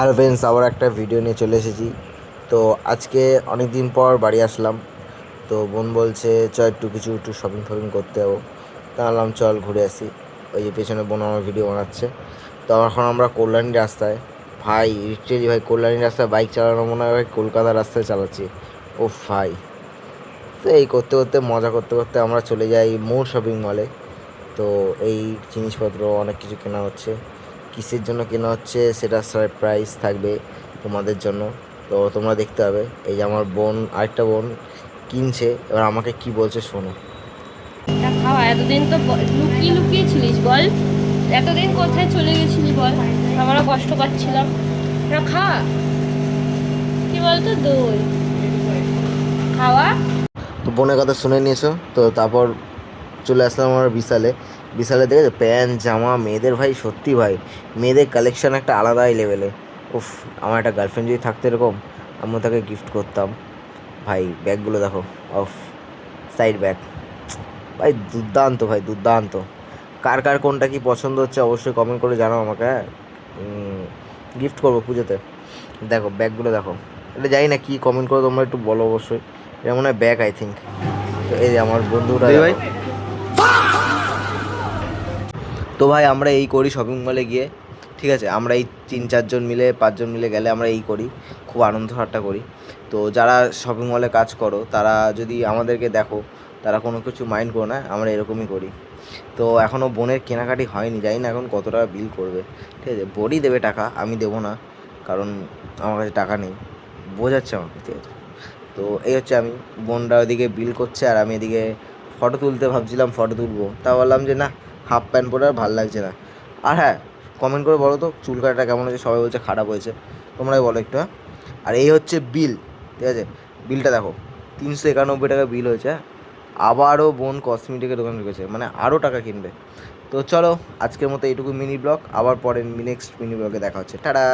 Hello friends, আবার একটা video নিয়ে চলে এসেছি। তো আজকে অনেক দিন পর বাড়ি আসলাম। তো বোন বলছে একটু শপিং ফপিং করতে যাবো। তা বললাম চল ঘুরে আসি। ওই যে পেছনে বোন আমার ভিডিও বানাচ্ছে। তো এখন আমরা কল্যাণী রাস্তায়, ভাই লিটারেলি ভাই কল্যাণী রাস্তায় বাইক চালানো মনে হয় ভাই কলকাতা রাস্তায় চালাচ্ছি। ও ভাই, তো এই করতে করতে মজা করতে করতে আমরা চলে যাই মোর শপিং মলে। তো এই জিনিসপত্র অনেক কিছু কেনা হচ্ছে। কিসের জন্য কেনা হচ্ছে সেটা সারপ্রাইজ থাকবে তোমাদের জন্য। তো তোমরা দেখতে হবে। এই যে আমার বোন, আরেকটা বোন কিনছে, এবার আমাকে কি বলছে শোনো। এটা খাওয়া এতদিন তো লুকিয়ে লুকিয়ে ছিলিস বল। এতদিন কোথায় চলে গেছিলি বল। আমারও কষ্ট পাচ্ছিলাম। এটা খাওয়া কি বলতো, দই খাওয়া। তো বোনের কথা শুনে নিয়েছো তো, তারপর চলে আসলাম আমরা বিশালে। বিশালে দেখেছো প্যান্ট জামা মেয়েদের, ভাই সত্যি ভাই মেয়েদের কালেকশন একটা আলাদাই লেভেলে। উফ, আমার একটা গার্লফ্রেন্ড যদি থাকতো এরকম, আমি তাকে গিফট করতাম। ভাই ব্যাগগুলো দেখো, অফ সাইড ব্যাগ, ভাই দুর্দান্ত, ভাই দুর্দান্ত। কার কার কোনটা কি পছন্দ হচ্ছে অবশ্যই কমেন্ট করে জানাও আমাকে। হ্যাঁ, গিফট করবো পুজোতে। দেখো ব্যাগগুলো দেখো, এটা জানি না কি, কমেন্ট করে তোমরা একটু বলো অবশ্যই। এটা মনে হয় ব্যাগ আই থিঙ্ক। তো এই যে আমার বন্ধুরা দিদি ভাই। দেখো। তো ভাই আমরা এই করি শপিং মলে গিয়ে, ঠিক আছে, আমরা এই 3-4 জন মিলে 5 জন মিলে গেলে আমরা এই করি, খুব আনন্দ ঠাট্টা করি। তো যারা শপিং মলে কাজ করো তারা যদি আমাদেরকে দেখো, তারা কোনো কিছু মাইন্ড করো না, আমরা এরকমই করি। তো এখনও বোনের কেনাকাটি হয়নি, জানি না এখন কত টাকা বিল করবে। ঠিক আছে, বোনই দেবে টাকা, আমি দেবো না, কারণ আমার কাছে টাকা নেই, বোঝাচ্ছে আমাকে, ঠিক আছে। তো এই হচ্ছে আমি, বোনরা ওদিকে বিল করছে আর আমি এদিকে ফটো তুলতে ভাবছিলাম, ফটো তুলবো, তা বললাম যে না, হাফ প্যান্ট পরে আর ভালো লাগছে না। আর হ্যাঁ, কমেন্ট করে বলো তো চুল কাটাটা কেমন হয়েছে, সবাই বলছে খারাপ হয়েছে, তোমরাই বলো একটু। হ্যাঁ, আর এই হচ্ছে বিল, ঠিক আছে, বিলটা দেখো, 391 টাকা বিল হয়েছে। হ্যাঁ, আবারও বোন কসমেটিকের দোকান ঢুকেছে, মানে আরও টাকা কিনবে। তো চলো, আজকের মতো এইটুকু মিনি ব্লগ, আবার পরে নেক্সট মিনি ব্লগে দেখা হচ্ছে, টাটা।